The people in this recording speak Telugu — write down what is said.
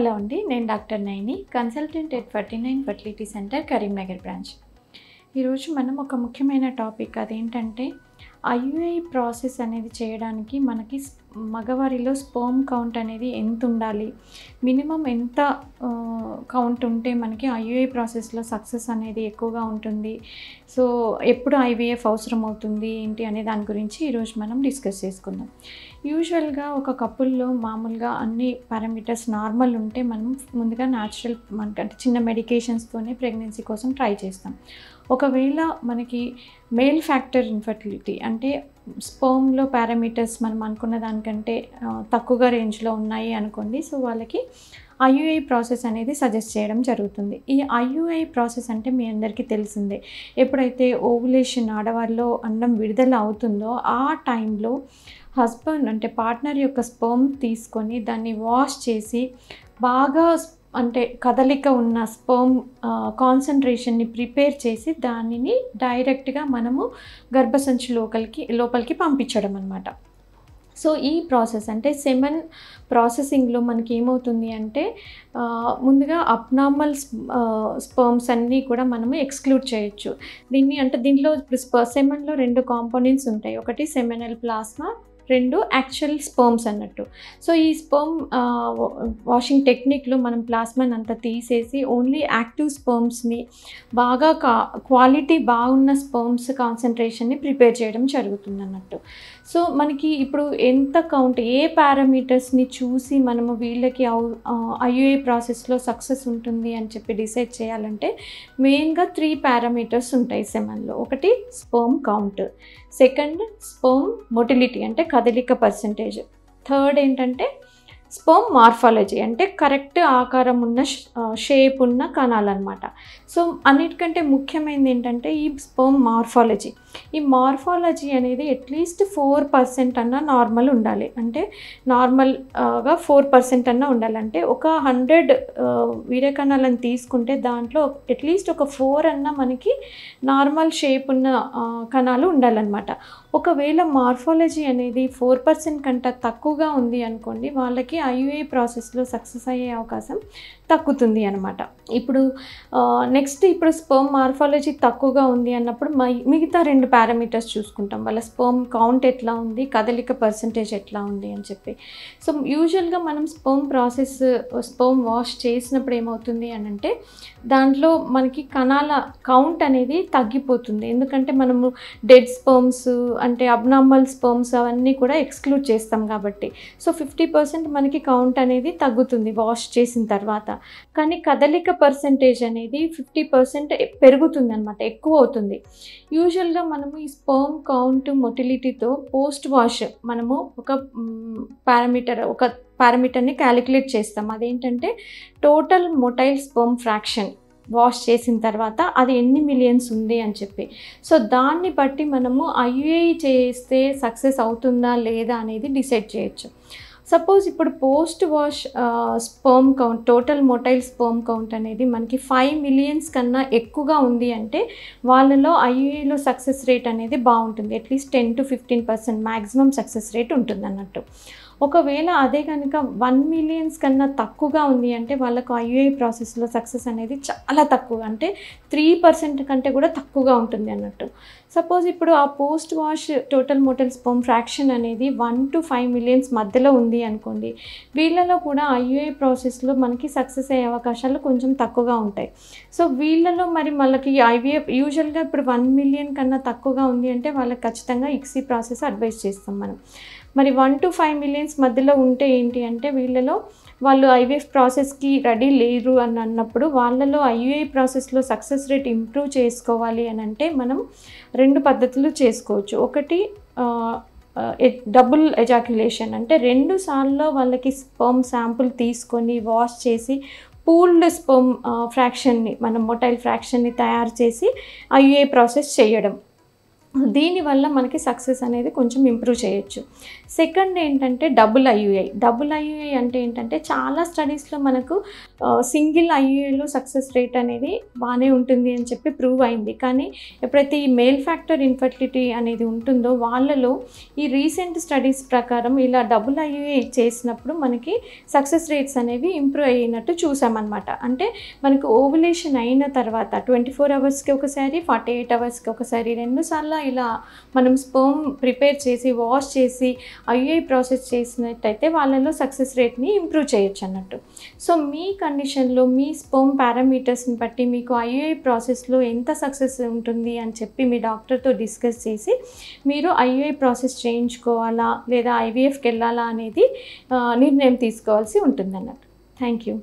హలో అండి, నేను doctor Naini, consultant at 49 fertility centre, Karimnagar branch. ఈరోజు మనం ఒక ముఖ్యమైన టాపిక్, అదేంటంటే ఐయుఐ ప్రాసెస్ అనేది చేయడానికి మనకి మగవారిలో స్పర్మ్ కౌంట్ అనేది ఎంత ఉండాలి, మినిమం ఎంత కౌంట్ ఉంటే మనకి ఐయుఐ ప్రాసెస్లో సక్సెస్ అనేది ఎక్కువగా ఉంటుంది. సో ఎప్పుడు ఐవీఎఫ్ అవసరం అవుతుంది ఏంటి అనే దాని గురించి ఈరోజు మనం డిస్కస్ చేసుకుందాం. యూజువల్గా ఒక కపుల్లో మామూలుగా అన్ని పారామీటర్స్ నార్మల్ ఉంటే మనం ముందుగా న్యాచురల్ అంటే చిన్న మెడికేషన్స్తోనే ప్రెగ్నెన్సీ కోసం ట్రై చేస్తాం. ఒకవేళ మనకి మేల్ ఫ్యాక్టర్ ఇన్ఫర్టిలిటీ అంటే స్పర్మ్లో పారామీటర్స్ మనం అనుకున్న దానికంటే తక్కువగా రేంజ్లో ఉన్నాయి అనుకోండి, సో వాళ్ళకి ఐయుఐ ప్రాసెస్ అనేది సజెస్ట్ చేయడం జరుగుతుంది. ఈ ఐయుఐ ప్రాసెస్ అంటే మీ అందరికీ తెలిసిందే. ఎప్పుడైతే ఓవులేషన్ ఆడవారిలో అండం విడుదల అవుతుందో ఆ టైంలో హస్బెండ్ అంటే పార్ట్నర్ యొక్క స్పర్మ్ తీసుకొని దాన్ని వాష్ చేసి బాగా అంటే కదలిక ఉన్న స్పర్మ్ కాన్సన్ట్రేషన్ని ప్రిపేర్ చేసి దానిని డైరెక్ట్గా మనము గర్భసంచి లోపలికి పంపించడం అన్నమాట. సో ఈ ప్రాసెస్ అంటే సెమెన్ ప్రాసెసింగ్లో మనకి ఏమవుతుంది అంటే ముందుగా అబ్నార్మల్ స్పర్మ్స్ అన్నీ కూడా మనము ఎక్స్క్లూడ్ చేయొచ్చు. దీంట్లో సెమెన్లో 2 కాంపోనెంట్స్ ఉంటాయి. ఒకటి సెమెనల్ ప్లాస్మా, 2 యాక్చువల్ స్పర్మ్స్ అన్నట్టు. సో ఈ స్పర్మ్ వాషింగ్ టెక్నిక్లో మనం ప్లాస్మాని అంతా తీసేసి ఓన్లీ యాక్టివ్ స్పర్మ్స్ని బాగా క్వాలిటీ బాగున్న స్పర్మ్స్ కాన్సన్ట్రేషన్ని ప్రిపేర్ చేయడం జరుగుతుంది అన్నట్టు. సో మనకి ఇప్పుడు ఎంత కౌంట్ ఏ పారామీటర్స్ని చూసి మనము వీళ్ళకి ఐయుఐ ప్రాసెస్లో సక్సెస్ ఉంటుంది అని చెప్పి డిసైడ్ చేయాలంటే మెయిన్గా 3 పారామీటర్స్ ఉంటాయి సెమెన్లో. ఒకటి sperm count, second sperm motility అంటే కదలిక పర్సంటేజ్, థర్డ్ ఏంటంటే స్పర్మ్ మార్ఫాలజీ అంటే కరెక్ట్ ఆకారం ఉన్న షేప్ ఉన్న కణాలన్నమాట. సో అన్నిటికంటే ముఖ్యమైనది ఏంటంటే ఈ స్పర్మ్ మార్ఫాలజీ. ఈ మార్ఫాలజీ అనేది అట్లీస్ట్ 4% అన్న నార్మల్ ఉండాలి. అంటే నార్మల్గా 4% అన్న ఉండాలంటే ఒక 100 వీర్యకణాలను తీసుకుంటే దాంట్లో అట్లీస్ట్ ఒక 4 అన్న మనకి నార్మల్ షేప్ ఉన్న కణాలు ఉండాలన్నమాట. ఒకవేళ మార్ఫాలజీ అనేది 4% కంటే తక్కువగా ఉంది అనుకోండి, వాళ్ళకి ఐయుఐ ప్రాసెస్లో సక్సెస్ అయ్యే అవకాశం తగ్గుతుంది అనమాట. ఇప్పుడు స్పర్మ్ మార్ఫాలజీ తక్కువగా ఉంది అన్నప్పుడు మిగతా 2 పారామీటర్స్ చూసుకుంటాం. వాళ్ళ స్పర్మ్ కౌంట్ ఎట్లా ఉంది, కదలిక పర్సంటేజ్ ఎట్లా ఉంది అని చెప్పి. సో యూజువల్గా మనం స్పర్మ్ వాష్ చేసినప్పుడు ఏమవుతుంది అని అంటే దాంట్లో మనకి కణాల కౌంట్ అనేది తగ్గిపోతుంది. ఎందుకంటే మనము డెడ్ స్పర్మ్స్ అంటే అబ్నార్మల్ స్పర్మ్స్ అవన్నీ కూడా ఎక్స్క్లూడ్ చేస్తాం కాబట్టి. సో 50% మనకి కౌంట్ అనేది తగ్గుతుంది వాష్ చేసిన తర్వాత. కానీ కదలిక పర్సంటేజ్ అనేది 50% పెరుగుతుంది అనమాట, ఎక్కువ అవుతుంది. యూజువల్గా మనము ఈ స్పర్మ్ కౌంట్ మొటిలిటీతో పోస్ట్ వాష్ మనము ఒక పారామీటర్ని క్యాలిక్యులేట్ చేస్తాం. అదేంటంటే total motile sperm fraction wash చేసిన తర్వాత అది ఎన్ని మిలియన్స్ ఉంది అని చెప్పి. సో దాన్ని బట్టి మనము ఐయుఐ చేస్తే సక్సెస్ అవుతుందా లేదా అనేది డిసైడ్ చేయొచ్చు. సపోజ్ ఇప్పుడు post wash sperm count, total motile sperm count అనేది మనకి 5 మిలియన్స్ కన్నా ఎక్కువగా ఉంది అంటే వాళ్ళలో ఐయుఐలో సక్సెస్ రేట్ అనేది బాగుంటుంది. At least 10 to 15% maximum success rate ఉంటుంది అన్నట్టు. ఒకవేళ అదే కనుక 1 మిలియన్స్ కన్నా తక్కువగా ఉంది అంటే వాళ్ళకు ఐయుఐ ప్రాసెస్లో సక్సెస్ అనేది చాలా తక్కువ, అంటే 3% కంటే కూడా తక్కువగా ఉంటుంది అన్నట్టు. సపోజ్ ఇప్పుడు ఆ post wash total motile sperm fraction అనేది 1 to 5 మిలియన్స్ మధ్యలో ఉంది అనుకోండి, వీళ్ళలో కూడా ఐయుఐ ప్రాసెస్లో మనకి సక్సెస్ అయ్యే అవకాశాలు కొంచెం తక్కువగా ఉంటాయి. సో వీళ్ళలో మరి వాళ్ళకి ఐవీఎఫ్ యూజువల్గా ఇప్పుడు 1 మిలియన్ కన్నా తక్కువగా ఉంది అంటే వాళ్ళకి ఖచ్చితంగా ఇక్సీ ప్రాసెస్ అడ్వైస్ చేస్తాం మనం. మరి 1 to 5 మిలియన్స్ మధ్యలో ఉంటే ఏంటి అంటే వీళ్ళలో వాళ్ళు ఐవీఎఫ్ ప్రాసెస్కి రెడీ లేరు అని అన్నప్పుడు వాళ్ళలో ఐయుఐ ప్రాసెస్లో సక్సెస్ రేట్ ఇంప్రూవ్ చేసుకోవాలి అని అంటే మనం 2 పద్ధతులు చేసుకోవచ్చు. ఒకటి డబుల్ ఎజాక్యులేషన్ అంటే 2 సార్లు వాళ్ళకి స్పర్మ్ శాంపుల్ తీసుకొని వాష్ చేసి పూల్డ్ స్పర్మ్ ఫ్రాక్షన్ని మనం మొటైల్ ఫ్రాక్షన్ని తయారు చేసి ఐయుఐ ప్రాసెస్ చేయడం. దీనివల్ల మనకి సక్సెస్ అనేది కొంచెం ఇంప్రూవ్ చేయొచ్చు. సెకండ్ ఏంటంటే డబుల్ ఐయుఐ. డబుల్ ఐయుఐ అంటే ఏంటంటే చాలా స్టడీస్లో మనకు సింగిల్ ఐయుఐలో సక్సెస్ రేట్ అనేది బాగానే ఉంటుంది అని చెప్పి ప్రూవ్ అయింది. కానీ ఎప్పుడైతే ఈ మేల్ ఫ్యాక్టర్ ఇన్ఫర్టిలిటీ అనేది ఉంటుందో వాళ్ళలో ఈ రీసెంట్ స్టడీస్ ప్రకారం ఇలా డబుల్ ఐయుఐ చేసినప్పుడు మనకి సక్సెస్ రేట్స్ అనేవి ఇంప్రూవ్ అయినట్టు చూసామన్నమాట. అంటే మనకు ఓవులేషన్ అయిన తర్వాత 24 అవర్స్కి ఒకసారి 48 అవర్స్కి ఒకసారి 2 సార్లు ఇలా మనం స్పర్మ్ ప్రిపేర్ చేసి వాష్ చేసి ఐయుఐ ప్రాసెస్ చేసినట్టయితే వాళ్ళలో సక్సెస్ రేట్ని ఇంప్రూవ్ చేయొచ్చు అన్నట్టు. సో మీ కండిషన్లో మీ స్పర్మ్ పారామీటర్స్ని బట్టి మీకు ఐయుఐ ప్రాసెస్లో ఎంత సక్సెస్ ఉంటుంది అని చెప్పి మీ డాక్టర్తో డిస్కస్ చేసి మీరు ఐయుఐ ప్రాసెస్ చేయించుకోవాలా లేదా ఐవీఎఫ్కి వెళ్ళాలా అనేది నిర్ణయం తీసుకోవాల్సి ఉంటుంది అన్నట్టు. Thank you.